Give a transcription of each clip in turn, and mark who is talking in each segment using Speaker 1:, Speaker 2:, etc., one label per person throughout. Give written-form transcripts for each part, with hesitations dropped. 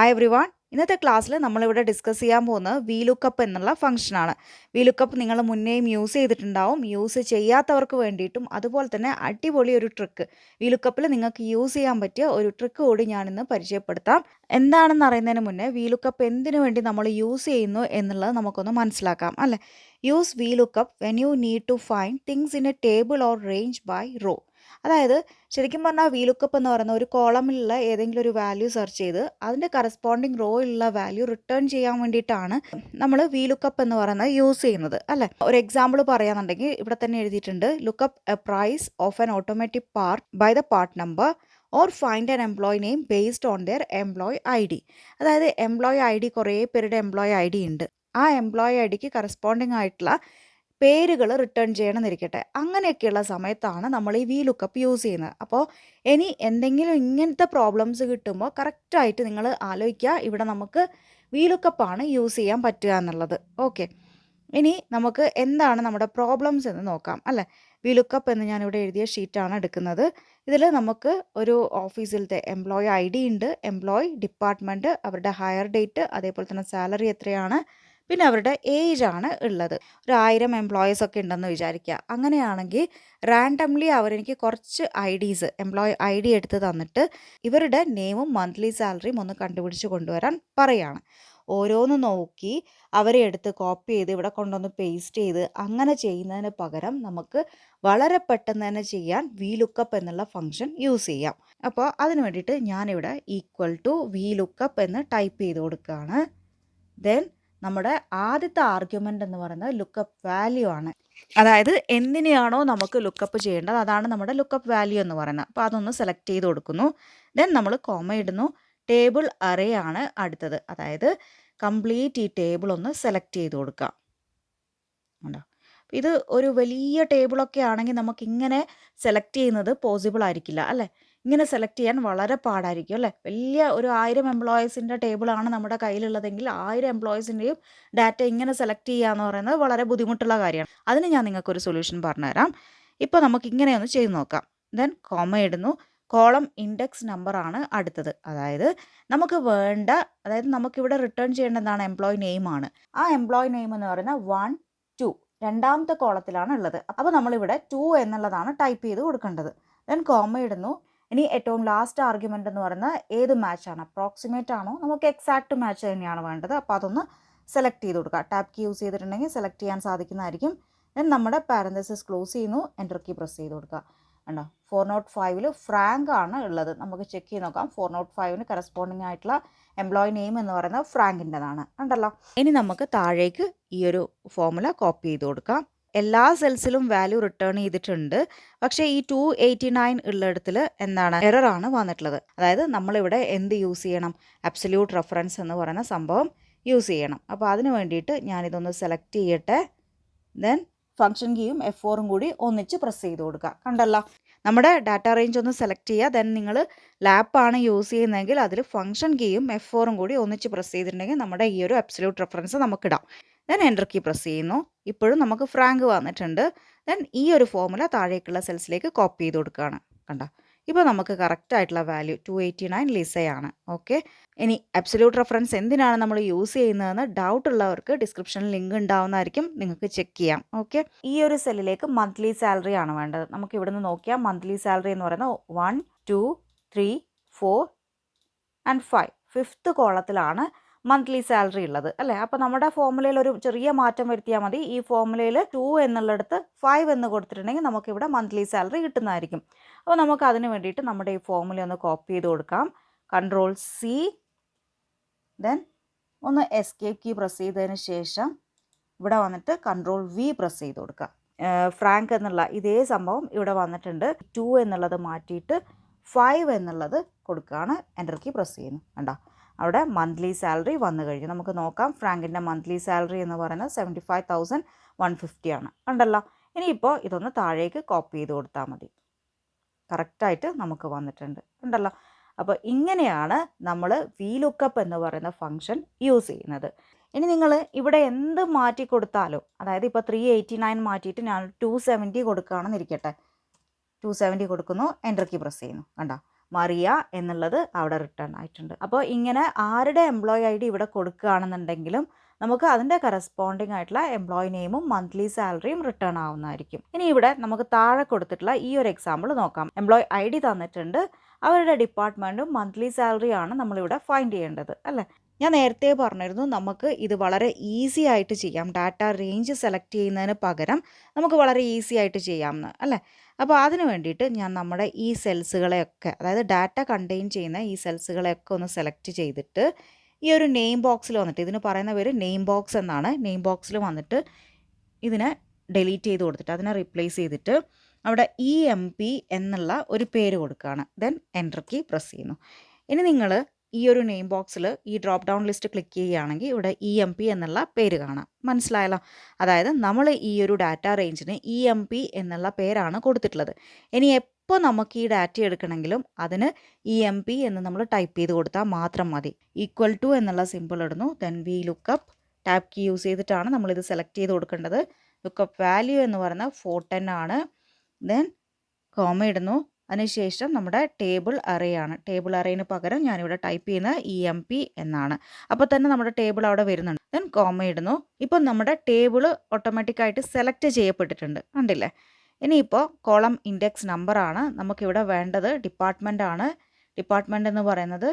Speaker 1: Hi everyone. ഇന്നത്തെ ക്ലാസ്സിൽ നമ്മളിവിടെ ഡിസ്കസ് ചെയ്യാൻ പോകുന്നത് VLOOKUP എന്നുള്ള ഫംഗ്ഷനാണ്. VLOOKUP നിങ്ങൾ മുന്നേയും യൂസ് ചെയ്തിട്ടുണ്ടാവും. യൂസ് ചെയ്യാത്തവർക്ക് വേണ്ടിയിട്ടും അതുപോലെ തന്നെ അടിപൊളി ഒരു ട്രിക്ക് VLOOKUPൽ നിങ്ങൾക്ക് യൂസ് ചെയ്യാൻ പറ്റിയ ഒരു ട്രിക്ക് കൂടി ഞാനിന്ന് പരിചയപ്പെടുത്താം. എന്താണെന്ന് അറിയുന്നതിന് മുന്നേ VLOOKUP എന്തിനു വേണ്ടി നമ്മൾ യൂസ് ചെയ്യുന്നു എന്നുള്ളത് നമുക്കൊന്ന് മനസ്സിലാക്കാം അല്ലേ. Use VLOOKUP when you need to find things in a table or range by row. അതായത് ശരിക്കും പറഞ്ഞാൽ VLOOKUP എന്ന് പറയുന്ന ഒരു കോളമിലുള്ള ഏതെങ്കിലും ഒരു വാല്യൂ സെർച്ച് ചെയ്ത് അതിൻ്റെ കറസ്പോണ്ടിങ് റോയിലുള്ള വാല്യൂ റിട്ടേൺ ചെയ്യാൻ വേണ്ടിയിട്ടാണ് നമ്മൾ VLOOKUP എന്ന് പറയുന്നത് യൂസ് ചെയ്യുന്നത് അല്ലേ. ഒരു എക്സാമ്പിൾ പറയുകയാണെന്നുണ്ടെങ്കിൽ ഇവിടെ തന്നെ എഴുതിയിട്ടുണ്ട്, lookup a price of an automatic part by the part number or find an employee name based on their employee ID. അതായത് എംപ്ലോയി ID കുറേ പേരുടെ എംപ്ലോയി ID ഉണ്ട്. ആ എംപ്ലോയി IDക്ക് കറസ്പോണ്ടിങ് ആയിട്ടുള്ള പേരുകൾ റിട്ടേൺ ചെയ്യണമെന്നിരിക്കട്ടെ. അങ്ങനെയൊക്കെയുള്ള സമയത്താണ് നമ്മൾ ഈ VLOOKUP യൂസ് ചെയ്യുന്നത്. അപ്പോൾ ഇനി എന്തെങ്കിലും ഇങ്ങനത്തെ പ്രോബ്ലംസ് കിട്ടുമ്പോൾ കറക്റ്റായിട്ട് നിങ്ങൾ ആലോചിക്കുക, ഇവിടെ നമുക്ക് VLOOKUP ആണ് യൂസ് ചെയ്യാൻ പറ്റുക എന്നുള്ളത്. ഓക്കെ, ഇനി നമുക്ക് എന്താണ് നമ്മുടെ പ്രോബ്ലംസ് എന്ന് നോക്കാം അല്ലേ. VLOOKUP എന്ന് ഞാനിവിടെ എഴുതിയ ഷീറ്റാണ് എടുക്കുന്നത്. ഇതിൽ നമുക്ക് ഒരു ഓഫീസിലത്തെ എംപ്ലോയി ID ഉണ്ട്, എംപ്ലോയി, ഡിപ്പാർട്ട്മെൻറ്റ്, അവരുടെ ഹയർ ഡേറ്റ്, അതേപോലെ തന്നെ സാലറി എത്രയാണ്, പിന്നെ അവരുടെ ഏജ് ആണ് ഉള്ളത്. ഒരു 1000 എംപ്ലോയീസ് ഒക്കെ ഉണ്ടെന്ന് വിചാരിക്കുക. അങ്ങനെയാണെങ്കിൽ റാൻഡംലി അവരെനിക്ക് കുറച്ച് IDs എംപ്ലോയി ID എടുത്ത് തന്നിട്ട് ഇവരുടെ നെയിമും മന്ത്ലി സാലറിയും ഒന്ന് കണ്ടുപിടിച്ച് കൊണ്ടുവരാൻ പറയുകയാണ്. ഓരോന്ന് നോക്കി അവരെ എടുത്ത് കോപ്പി ചെയ്ത് ഇവിടെ കൊണ്ടുവന്ന് പേസ്റ്റ് ചെയ്ത് അങ്ങനെ ചെയ്യുന്നതിന് പകരം നമുക്ക് വളരെ പെട്ടെന്ന് തന്നെ ചെയ്യാൻ VLOOKUP എന്നുള്ള ഫംഗ്ഷൻ യൂസ് ചെയ്യാം. അപ്പോൾ അതിന് വേണ്ടിയിട്ട് ഞാനിവിടെ =VLOOKUP എന്ന് ടൈപ്പ് ചെയ്ത് കൊടുക്കുകയാണ്. ദെൻ നമ്മുടെ ആദ്യത്തെ ആർഗ്യുമെൻ്റ് എന്ന് പറയുന്നത് ലുക്കപ്പ് വാല്യൂ ആണ്. അതായത് എന്തിനെയാണോ നമുക്ക് ലുക്കപ്പ് ചെയ്യേണ്ടത് അതാണ് നമ്മുടെ ലുക്കപ്പ് വാല്യൂ എന്ന് പറയുന്നത്. അപ്പോൾ അതൊന്ന് സെലക്ട് ചെയ്ത് കൊടുക്കുന്നു. ദെൻ നമ്മൾ കോമ ഇടുന്നു. ടേബിൾ അറേ ആണ് അടുത്തത്. അതായത് കംപ്ലീറ്റ് ഈ ടേബിൾ ഒന്ന് സെലക്ട് ചെയ്ത് കൊടുക്കുക. ഉണ്ടോ, ഇത് ഒരു വലിയ ടേബിളൊക്കെ ആണെങ്കിൽ നമുക്ക് ഇങ്ങനെ സെലക്ട് ചെയ്യുന്നത് പോസിബിൾ ആയിരിക്കില്ല അല്ലേ. ഇങ്ങനെ സെലക്ട് ചെയ്യാൻ വളരെ പാടായിരിക്കും അല്ലേ. വലിയ ഒരു 1000 എംപ്ലോയീസിൻ്റെ ടേബിളാണ് നമ്മുടെ കയ്യിലുള്ളതെങ്കിൽ 1000 എംപ്ലോയീസിൻ്റെയും ഡാറ്റ ഇങ്ങനെ സെലക്ട് ചെയ്യുക എന്ന് പറയുന്നത് വളരെ ബുദ്ധിമുട്ടുള്ള കാര്യമാണ്. അതിന് ഞാൻ നിങ്ങൾക്കൊരു സൊല്യൂഷൻ പറഞ്ഞുതരാം. ഇപ്പോൾ നമുക്ക് ഇങ്ങനെ ഒന്ന് ചെയ്ത് നോക്കാം. ദെൻ കോമ ഇടുന്നു. കോളം ഇൻഡെക്സ് നമ്പർ ആണ് അടുത്തത്. അതായത് നമുക്ക് വേണ്ട, അതായത് നമുക്കിവിടെ റിട്ടേൺ ചെയ്യേണ്ടതാണ് എംപ്ലോയി നെയിമാണ്. ആ എംപ്ലോയി നെയിം എന്ന് പറയുന്നത് 1, 2 രണ്ടാമത്തെ കോളത്തിലാണ് ഉള്ളത്. അപ്പോൾ നമ്മളിവിടെ 2 എന്നുള്ളതാണ് ടൈപ്പ് ചെയ്ത് കൊടുക്കേണ്ടത്. ദെൻ കോമ ഇടുന്നു. ഇനി ഏറ്റവും ലാസ്റ്റ് ആർഗ്യുമെൻ്റ് എന്ന് പറയുന്നത് ഏത് മാച്ചാണ്, അപ്രോക്സിമേറ്റ് ആണോ, നമുക്ക് എക്സാക്റ്റ് മാച്ച് തന്നെയാണ് വേണ്ടത്. അപ്പോൾ അതൊന്ന് സെലക്ട് ചെയ്ത് കൊടുക്കുക. ടാപ്പ് കീ യൂസ് ചെയ്തിട്ടുണ്ടെങ്കിൽ സെലക്ട് ചെയ്യാൻ സാധിക്കുന്നതായിരിക്കും. ദെൻ നമ്മുടെ പാരന്തസിസ് ക്ലോസ് ചെയ്യുന്നു, എൻ്റർ കീ പ്രസ് ചെയ്ത് കൊടുക്കുക. ഉണ്ടോ, 405ൽ ഫ്രാങ്ക് ആണ് ഉള്ളത്. നമുക്ക് ചെക്ക് ചെയ്ത് നോക്കാം. 405ന് കറസ്പോണ്ടിങ് ആയിട്ടുള്ള എംപ്ലോയി നെയിം എന്ന് പറയുന്നത് ഫ്രാങ്കിൻ്റെതാണ്. ഉണ്ടല്ലോ. ഇനി നമുക്ക് താഴേക്ക് ഈ ഒരു ഫോർമുല കോപ്പി ചെയ്ത് കൊടുക്കാം. എല്ലാ സെൽസിലും വാല്യൂ റിട്ടേൺ ചെയ്തിട്ടുണ്ട്. പക്ഷേ ഈ 289 ഉള്ളിടത്തിൽ എന്താണ് എററാണ് വന്നിട്ടുള്ളത്. അതായത് നമ്മളിവിടെ എന്ത് യൂസ് ചെയ്യണം, അബ്സല്യൂട്ട് റെഫറൻസ് എന്ന് പറയുന്ന സംഭവം യൂസ് ചെയ്യണം. അപ്പോൾ അതിന് വേണ്ടിയിട്ട് ഞാനിതൊന്ന് സെലക്ട് ചെയ്യട്ടെ. ദെൻ ഫംഗ്ഷൻ കീയും F4ഉം കൂടി ഒന്നിച്ച് പ്രസ് ചെയ്ത് കൊടുക്കുക. കണ്ടല്ലോ, നമ്മുടെ ഡാറ്റ റേഞ്ച് ഒന്ന് സെലക്ട് ചെയ്യുക. ദെൻ നിങ്ങൾ ലാപ്പാണ് യൂസ് ചെയ്യുന്നതെങ്കിൽ അതിൽ ഫംഗ്ഷൻ കീയും F4ഉം കൂടി ഒന്നിച്ച് പ്രസ് ചെയ്തിട്ടുണ്ടെങ്കിൽ നമ്മുടെ ഈ ഒരു അബ്സല്യൂട്ട് റെഫറൻസ് നമുക്കിടാം. ദെൻ എൻ്റർ കീ പ്രസ് ചെയ്യുന്നു. ഇപ്പോഴും നമുക്ക് ഫ്രാങ്ക് വന്നിട്ടുണ്ട്. ദെൻ ഈ ഒരു ഫോർമുല താഴേക്കുള്ള സെൽസിലേക്ക് കോപ്പി ചെയ്ത് കൊടുക്കുകയാണ്. കണ്ടോ, ഇപ്പോൾ നമുക്ക് കറക്റ്റ് ആയിട്ടുള്ള വാല്യൂ 289 ലിസയാണ്. ഓക്കെ, ഇനി അബ്സല്യൂട്ട് റെഫറൻസ് എന്തിനാണ് നമ്മൾ യൂസ് ചെയ്യുന്നതെന്ന് ഡൗട്ട് ഉള്ളവർക്ക് ഡിസ്ക്രിപ്ഷനിൽ ലിങ്ക് ഉണ്ടാവുന്നതായിരിക്കും, നിങ്ങൾക്ക് ചെക്ക് ചെയ്യാം. ഓക്കെ, ഈ ഒരു സെല്ലിലേക്ക് മന്ത്ലി സാലറി ആണ് വേണ്ടത്. നമുക്ക് ഇവിടുന്ന് നോക്കിയാൽ മന്ത്ലി സാലറി എന്ന് പറയുന്നത് 1, 2, 3, 4 and 5 ഫിഫ്ത്ത് കോളത്തിലാണ് മന്ത്ലി സാലറി ഉള്ളത് അല്ലേ. അപ്പോൾ നമ്മുടെ ഫോർമുലയിൽ ഒരു ചെറിയ മാറ്റം വരുത്തിയാൽ മതി. ഈ ഫോർമുലയിൽ 2 എന്നുള്ളിടത്ത് 5 എന്ന് കൊടുത്തിട്ടുണ്ടെങ്കിൽ നമുക്കിവിടെ മന്ത്ലി സാലറി കിട്ടുന്നതായിരിക്കും. അപ്പോൾ നമുക്ക് അതിന് വേണ്ടിയിട്ട് നമ്മുടെ ഈ ഫോർമുല ഒന്ന് കോപ്പി ചെയ്ത് കൊടുക്കാം. Ctrl+C, ദെൻ ഒന്ന് എസ്കേപ്പ് കീ പ്രസ് ചെയ്തതിന് ശേഷം ഇവിടെ വന്നിട്ട് Ctrl+V പ്രസ് ചെയ്ത് കൊടുക്കുക. ഫ്രാങ്ക് എന്നുള്ള ഇതേ സംഭവം ഇവിടെ വന്നിട്ടുണ്ട്. 2 എന്നുള്ളത് മാറ്റിയിട്ട് 5 എന്നുള്ളത് കൊടുക്കുകയാണ്. എൻ്റർ കീ പ്രസ് ചെയ്യുന്നു. കണ്ടോ, അവിടെ മന്ത്ലി സാലറി വന്നു കഴിഞ്ഞു. നമുക്ക് നോക്കാം. ഫ്രാങ്കിൻ്റെ മന്ത്ലി സാലറി എന്ന് പറയുന്നത് 75,150 ആണ്. ഉണ്ടല്ലോ. ഇനിയിപ്പോൾ ഇതൊന്ന് താഴേക്ക് കോപ്പി ചെയ്ത് കൊടുത്താൽ മതി. കറക്റ്റായിട്ട് നമുക്ക് വന്നിട്ടുണ്ട്. ഉണ്ടല്ലോ. അപ്പോൾ ഇങ്ങനെയാണ് നമ്മൾ VLOOKUP എന്ന് പറയുന്ന ഫംഗ്ഷൻ യൂസ് ചെയ്യുന്നത്. ഇനി നിങ്ങൾ ഇവിടെ എന്ത് മാറ്റി കൊടുത്താലും, അതായത് ഇപ്പോൾ 389 മാറ്റിയിട്ട് ഞാൻ 270 കൊടുക്കുകയാണെന്ന് ഇരിക്കട്ടെ. 270 കൊടുക്കുന്നു, എൻ്റർ കീ പ്രസ് ചെയ്യുന്നു. കണ്ടോ, മറിയ എന്നുള്ളത് അവിടെ റിട്ടേൺ ആയിട്ടുണ്ട്. അപ്പോൾ ഇങ്ങനെ ആരുടെ എംപ്ലോയി ഐ ഡി ഇവിടെ കൊടുക്കുകയാണെന്നുണ്ടെങ്കിലും നമുക്ക് അതിൻ്റെ കറസ്പോണ്ടിങ് ആയിട്ടുള്ള എംപ്ലോയി നെയിമും മന്ത്ലി സാലറിയും റിട്ടേൺ ആവുന്നതായിരിക്കും. ഇനി ഇവിടെ നമുക്ക് താഴെ കൊടുത്തിട്ടുള്ള ഈ ഒരു എക്സാമ്പിൾ നോക്കാം. എംപ്ലോയി ഐ ഡി തന്നിട്ടുണ്ട്, അവരുടെ ഡിപ്പാർട്ട്മെൻറ്റും മന്ത്ലി സാലറിയാണ് നമ്മളിവിടെ ഫൈൻഡ് ചെയ്യേണ്ടത് അല്ലേ. ഞാൻ നേരത്തെ പറഞ്ഞിരുന്നു നമുക്ക് ഇത് വളരെ ഈസി ആയിട്ട് ചെയ്യാം. ഡാറ്റ റേഞ്ച് സെലക്ട് ചെയ്യുന്നതിന് പകരം നമുക്ക് വളരെ ഈസി ആയിട്ട് ചെയ്യാമെന്ന് അല്ലേ. അപ്പോൾ അതിന് വേണ്ടിയിട്ട് ഞാൻ നമ്മുടെ ഈ സെൽസുകളെയൊക്കെ, അതായത് ഡാറ്റ കണ്ടെയ്ൻ ചെയ്യുന്ന ഈ സെൽസുകളെയൊക്കെ ഒന്ന് സെലക്ട് ചെയ്തിട്ട് ഈ ഒരു നെയിം ബോക്സിൽ വന്നിട്ട്, ഇതിന് പറയുന്ന പേര് നെയിം ബോക്സ് എന്നാണ്, നെയിം ബോക്സിൽ വന്നിട്ട് ഇതിനെ ഡിലീറ്റ് ചെയ്ത് കൊടുത്തിട്ട് അതിനെ റീപ്ലേസ് ചെയ്തിട്ട് അവിടെ EMP എന്നുള്ള ഒരു പേര് കൊടുക്കുകയാണ്. ദെൻ എൻ്റർ കീ പ്രസ് ചെയ്യുന്നു. ഇനി നിങ്ങൾ ഈ ഒരു നെയിം ബോക്സിൽ ഈ ഡ്രോപ്പ് ഡൗൺ ലിസ്റ്റ് ക്ലിക്ക് ചെയ്യുകയാണെങ്കിൽ ഇവിടെ EMP എന്നുള്ള പേര് കാണാം. മനസ്സിലായല്ലോ? അതായത് നമ്മൾ ഈ ഒരു ഡാറ്റ റേഞ്ചിന് EMP എന്നുള്ള പേരാണ് കൊടുത്തിട്ടുള്ളത്. ഇനി എപ്പോൾ നമുക്ക് ഈ ഡാറ്റ എടുക്കണമെങ്കിലും അതിന് EMP എന്ന് നമ്മൾ ടൈപ്പ് ചെയ്ത് കൊടുത്താൽ മാത്രം മതി. ഈക്വൽ ടു എന്നുള്ള സിമ്പിൾ ഇടുന്നു. Then VLOOKUP tab key use ചെയ്തിട്ടാണ് നമ്മളിത് സെലക്ട് ചെയ്ത് കൊടുക്കേണ്ടത്. ലുക്കപ്പ് വാല്യൂ എന്ന് പറയുന്നത് 410 ആണ്. ദെൻ കോമ ഇടുന്നു. അതിനുശേഷം നമ്മുടെ ടേബിൾ അറേ ആണ്. ടേബിൾ അറേന് പകരം ഞാനിവിടെ ടൈപ്പ് ചെയ്യുന്നത് EMP എന്നാണ്. അപ്പോൾ തന്നെ നമ്മുടെ ടേബിൾ അവിടെ വരുന്നുണ്ട്. ദെൻ കോമ ഇടുന്നു. ഇപ്പം നമ്മുടെ ടേബിൾ ഓട്ടോമാറ്റിക്കായിട്ട് സെലക്ട് ചെയ്യപ്പെട്ടിട്ടുണ്ട്, കണ്ടില്ലേ. ഇനിയിപ്പോൾ കോളം ഇൻഡെക്സ് നമ്പറാണ് നമുക്കിവിടെ വേണ്ടത്. ഡിപ്പാർട്ട്മെൻ്റ് ആണ്. ഡിപ്പാർട്ട്മെൻ്റ് എന്ന് പറയുന്നത്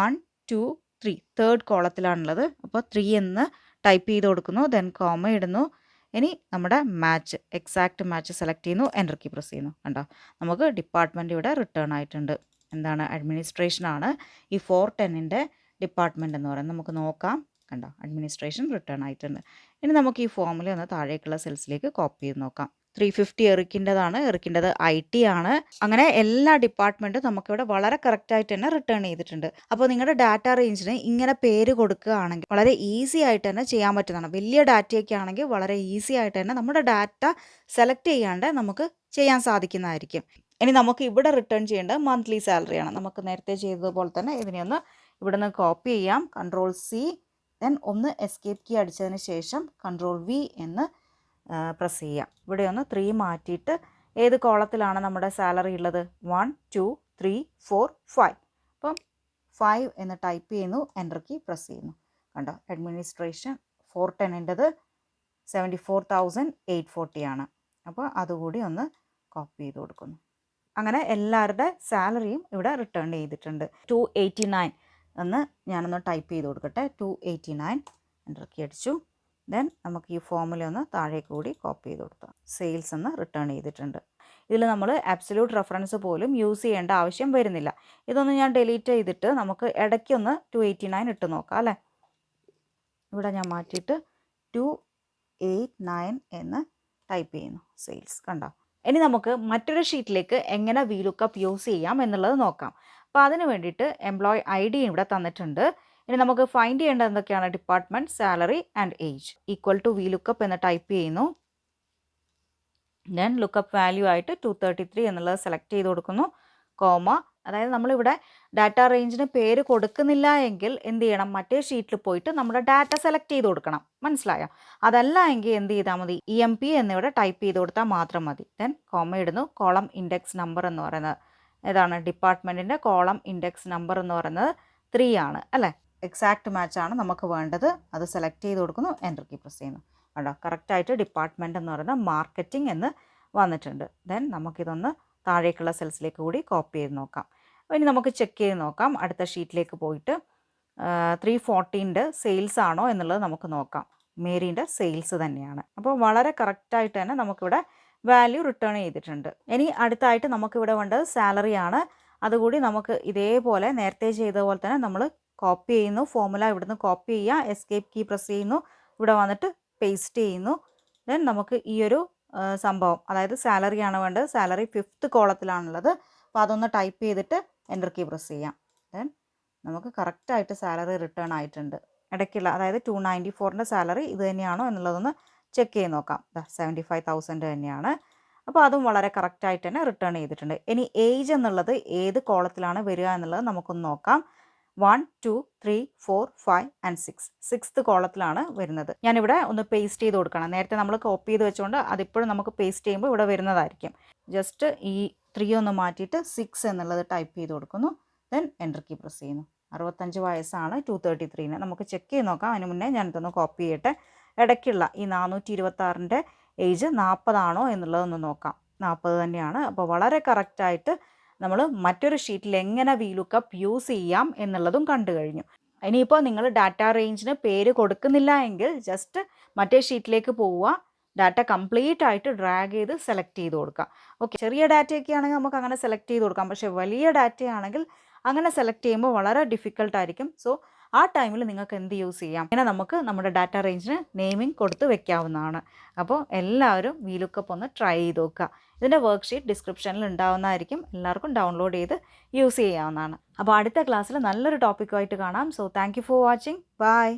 Speaker 1: 1 2 3 തേർഡ് കോളത്തിലാണുള്ളത്. അപ്പോൾ 3 എന്ന് ടൈപ്പ് ചെയ്ത് കൊടുക്കുന്നു. ദെൻ കോമ ഇടുന്നു. ഇനി നമ്മുടെ മാച്ച്, എക്സാക്റ്റ് മാച്ച് സെലക്ട് ചെയ്യുന്നു, എൻ്റർ കീ പ്രസ് ചെയ്യുന്നു. കണ്ടോ, നമുക്ക് ഡിപ്പാർട്ട്മെൻറ്റ് ഇവിടെ റിട്ടേൺ ആയിട്ടുണ്ട്. എന്താണ്? അഡ്മിനിസ്ട്രേഷൻ ആണ് ഈ 410ൻ്റെ ഡിപ്പാർട്ട്മെൻറ്റ് എന്ന് പറയുന്നത്. നമുക്ക് നോക്കാം. കണ്ടോ, അഡ്മിനിസ്ട്രേഷൻ റിട്ടേൺ ആയിട്ടുണ്ട്. ഇനി നമുക്ക് ഈ ഫോമുല ഒന്ന് താഴേക്കുള്ള സെൽസിലേക്ക് കോപ്പി ചെയ്ത് നോക്കാം. 350 എറിക്കിൻ്റെതാണ്, എറിക്കിൻ്റെത് IT ആണ്. അങ്ങനെ എല്ലാ ഡിപ്പാർട്ട്മെൻറ്റും നമുക്കിവിടെ വളരെ കറക്റ്റായിട്ട് തന്നെ റിട്ടേൺ ചെയ്തിട്ടുണ്ട്. അപ്പോൾ നിങ്ങളുടെ ഡാറ്റ റേഞ്ചിന് ഇങ്ങനെ പേര് കൊടുക്കുകയാണെങ്കിൽ വളരെ ഈസി ആയിട്ട് തന്നെ ചെയ്യാൻ പറ്റുന്നതാണ്. വലിയ ഡാറ്റയൊക്കെ ആണെങ്കിൽ വളരെ ഈസി ആയിട്ട് തന്നെ നമ്മുടെ ഡാറ്റ സെലക്ട് ചെയ്യാണ്ട് നമുക്ക് ചെയ്യാൻ സാധിക്കുന്നതായിരിക്കും. ഇനി നമുക്ക് ഇവിടെ റിട്ടേൺ ചെയ്യേണ്ടത് മന്ത്ലി സാലറിയാണ്. നമുക്ക് നേരത്തെ ചെയ്തതുപോലെ തന്നെ ഇതിനെ ഒന്ന് ഇവിടെ നിന്ന് കോപ്പി ചെയ്യാം. Ctrl+C, ദെൻ ഒന്ന് എസ്കേപ്പ് കീ അടിച്ചതിന് ശേഷം Ctrl+V എന്ന് പ്രസ് ചെയ്യാം. ഇവിടെ ഒന്ന് 3 മാറ്റിയിട്ട് ഏത് കോളത്തിലാണ് നമ്മുടെ സാലറി ഉള്ളത്? 1 2 3 4 5. അപ്പം 5 എന്ന് ടൈപ്പ് ചെയ്യുന്നു, എൻ്റർ കീ പ്രസ് ചെയ്യുന്നു. കണ്ടോ, അഡ്മിനിസ്ട്രേഷൻ 410ൻ്റെത് 74,840 ആണ്. അപ്പോൾ അതുകൂടി ഒന്ന് കോപ്പി ചെയ്ത് കൊടുക്കുന്നു. അങ്ങനെ എല്ലാവരുടെ സാലറിയും ഇവിടെ റിട്ടേൺ ചെയ്തിട്ടുണ്ട്. 289 എന്ന് ഞാനൊന്ന് ടൈപ്പ് ചെയ്ത് കൊടുക്കട്ടെ. 289 എൻ്റർ കീ അടിച്ചു. ദെൻ നമുക്ക് ഈ ഫോമുല ഒന്ന് താഴേക്ക് കൂടി കോപ്പി ചെയ്ത് കൊടുത്താൽ സെയിൽസ് എന്ന് റിട്ടേൺ ചെയ്തിട്ടുണ്ട്. ഇതിൽ നമ്മൾ ആബ്സല്യൂട്ട് റെഫറൻസ് പോലും യൂസ് ചെയ്യേണ്ട ആവശ്യം വരുന്നില്ല. ഇതൊന്ന് ഞാൻ ഡിലീറ്റ് ചെയ്തിട്ട് നമുക്ക് ഇടയ്ക്കൊന്ന് 289 ഇട്ട് നോക്കാം അല്ലേ. ഇവിടെ ഞാൻ മാറ്റിയിട്ട് 289 എന്ന് ടൈപ്പ് ചെയ്യുന്നു. സെയിൽസ് കണ്ടോ. ഇനി നമുക്ക് മറ്റൊരു ഷീറ്റിലേക്ക് എങ്ങനെ VLOOKUP യൂസ് ചെയ്യാം എന്നുള്ളത് നോക്കാം. അപ്പോൾ അതിന് വേണ്ടിയിട്ട് എംപ്ലോയി ID ഇവിടെ തന്നിട്ടുണ്ട്. ഇനി നമുക്ക് ഫൈൻഡ് ചെയ്യേണ്ടത് എന്തൊക്കെയാണ്? Department, salary and age. Equal to VLOOKUP എന്ന് ടൈപ്പ് ചെയ്യുന്നു. ദെൻ ലുക്കപ്പ് വാല്യൂ ആയിട്ട് 233 എന്നുള്ളത് സെലക്ട് ചെയ്ത് കൊടുക്കുന്നു. കോമ, അതായത് നമ്മളിവിടെ ഡാറ്റ റേഞ്ചിന് പേര് കൊടുക്കുന്നില്ല എങ്കിൽ എന്ത് ചെയ്യണം? മറ്റേ ഷീറ്റിൽ പോയിട്ട് നമ്മുടെ ഡാറ്റ സെലക്ട് ചെയ്ത് കൊടുക്കണം. മനസ്സിലായോ? അതല്ല എങ്കിൽ എന്ത് ചെയ്താൽ മതി? EMP എന്നിവിടെ ടൈപ്പ് ചെയ്ത് കൊടുത്താൽ മാത്രം മതി. ദെൻ കോമ ഇടുന്നു. കോളം ഇൻഡെക്സ് നമ്പർ എന്ന് പറയുന്നത് ഏതാണ്? ഡിപ്പാർട്ട്മെൻറ്റിൻ്റെ കോളം ഇൻഡെക്സ് നമ്പർ എന്ന് പറയുന്നത് 3 ആണ് അല്ലേ. എക്സാക്റ്റ് മാച്ചാണ് നമുക്ക് വേണ്ടത്. അത് സെലക്ട് ചെയ്ത് കൊടുക്കുന്നു, എൻ്റർ കീ പ്രസ് ചെയ്യുന്നു. കണ്ടോ, കറക്റ്റായിട്ട് ഡിപ്പാർട്ട്മെൻറ്റ് എന്ന് പറയുന്നത് മാർക്കറ്റിംഗ് എന്ന് വന്നിട്ടുണ്ട്. ദെൻ നമുക്കിതൊന്ന് താഴേക്കുള്ള സെൽസിലേക്ക് കൂടി കോപ്പി ചെയ്ത് നോക്കാം. ഇനി നമുക്ക് ചെക്ക് ചെയ്ത് നോക്കാം. അടുത്ത ഷീറ്റിലേക്ക് പോയിട്ട് 340ൻ്റെ സെയിൽസ് ആണോ എന്നുള്ളത് നമുക്ക് നോക്കാം. മേരീൻ്റെ സെയിൽസ് തന്നെയാണ്. അപ്പോൾ വളരെ കറക്റ്റായിട്ട് തന്നെ നമുക്കിവിടെ വാല്യൂ റിട്ടേൺ ചെയ്തിട്ടുണ്ട്. ഇനി അടുത്തായിട്ട് നമുക്കിവിടെ വേണ്ടത് സാലറിയാണ്. അതുകൂടി നമുക്ക് ഇതേപോലെ നേരത്തെ ചെയ്ത പോലെ തന്നെ നമ്മൾ കോപ്പി ചെയ്യുന്നു. ഫോമുല ഇവിടുന്ന് കോപ്പി ചെയ്യുക, എസ്കേപ്പ് കീ പ്രസ് ചെയ്യുന്നു, ഇവിടെ വന്നിട്ട് പേസ്റ്റ് ചെയ്യുന്നു. ദെൻ നമുക്ക് ഈ ഒരു സംഭവം, അതായത് സാലറിയാണ് വേണ്ടത്. Salary 5th കോളത്തിലാണുള്ളത്. അപ്പോൾ അതൊന്ന് ടൈപ്പ് ചെയ്തിട്ട് എൻ്റർ കീ പ്രസ് ചെയ്യാം. ദെൻ നമുക്ക് കറക്റ്റായിട്ട് സാലറി റിട്ടേൺ ആയിട്ടുണ്ട്. ഇടയ്ക്കുള്ള, അതായത് 294ൻ്റെ സാലറി ഇത് തന്നെയാണോ എന്നുള്ളതൊന്ന് ചെക്ക് ചെയ്ത് നോക്കാം. 75,000 തന്നെയാണ്. അപ്പോൾ അതും വളരെ കറക്റ്റായിട്ട് തന്നെ റിട്ടേൺ ചെയ്തിട്ടുണ്ട്. ഇനി ഏജ് എന്നുള്ളത് ഏത് കോളത്തിലാണ് വരിക എന്നുള്ളത് നമുക്കൊന്ന് നോക്കാം. 1, 2, 3, 4, 5 ആൻഡ് 6. 6th കോളത്തിലാണ് വരുന്നത്. ഞാനിവിടെ ഒന്ന് പേസ്റ്റ് ചെയ്ത് കൊടുക്കണം. നേരത്തെ നമ്മൾ കോപ്പി ചെയ്ത് വെച്ചുകൊണ്ട് അതിപ്പോഴും നമുക്ക് പേസ്റ്റ് ചെയ്യുമ്പോൾ ഇവിടെ വരുന്നതായിരിക്കും. ജസ്റ്റ് ഈ 3 ഒന്ന് മാറ്റിയിട്ട് 6 എന്നുള്ളത് ടൈപ്പ് ചെയ്ത് കൊടുക്കുന്നു. ദെൻ എൻ്റർ കീ പ്രസ് ചെയ്യുന്നു. 65 വയസ്സാണ് 233. നമുക്ക് ചെക്ക് ചെയ്ത് നോക്കാം. അതിന് മുന്നേ ഞാനിതൊന്ന് കോപ്പി ചെയ്യട്ടെ. ഇടയ്ക്കുള്ള ഈ 426ൻ്റെ ഏജ് 40 ആണോ എന്നുള്ളതൊന്ന് നോക്കാം. 40 തന്നെയാണ്. അപ്പോൾ വളരെ കറക്റ്റായിട്ട് നമ്മൾ മറ്റൊരു ഷീറ്റിൽ എങ്ങനെ VLOOKUP യൂസ് ചെയ്യാം എന്നുള്ളതും കണ്ടു കഴിഞ്ഞു. ഇനിയിപ്പോൾ നിങ്ങൾ ഡാറ്റ റേഞ്ചിന് പേര് കൊടുക്കുന്നില്ല എങ്കിൽ ജസ്റ്റ് മറ്റേ ഷീറ്റിലേക്ക് പോവുക. ഡാറ്റ കംപ്ലീറ്റ് ആയിട്ട് ഡ്രാഗ് ചെയ്ത് സെലക്ട് ചെയ്ത് കൊടുക്കാം. ഓക്കെ, ചെറിയ ഡാറ്റയൊക്കെ ആണെങ്കിൽ നമുക്ക് അങ്ങനെ സെലക്ട് ചെയ്ത് കൊടുക്കാം. പക്ഷേ വലിയ ഡാറ്റയാണെങ്കിൽ അങ്ങനെ സെലക്ട് ചെയ്യുമ്പോൾ വളരെ ഡിഫിക്കൽട്ടായിരിക്കും. സോ ആ ടൈമിൽ നിങ്ങൾക്ക് എന്ത് യൂസ് ചെയ്യാം, അങ്ങനെ നമുക്ക് നമ്മുടെ ഡാറ്റ റേഞ്ചിന് നെയിമിംഗ് കൊടുത്ത് വെക്കാവുന്നതാണ്. അപ്പോൾ എല്ലാവരും VLOOKUP ഒന്ന് ട്രൈ ചെയ്ത് നോക്കുക. ഇതിൻ്റെ വർക്ക്ഷീറ്റ് ഡിസ്ക്രിപ്ഷനിൽ ഉണ്ടാവുന്നതായിരിക്കും. എല്ലാവർക്കും ഡൗൺലോഡ് ചെയ്ത് യൂസ് ചെയ്യാവുന്നതാണ്. അപ്പോൾ അടുത്ത ക്ലാസ്സിൽ നല്ലൊരു ടോപ്പിക്കുമായിട്ട് കാണാം. So thank you for watching. By.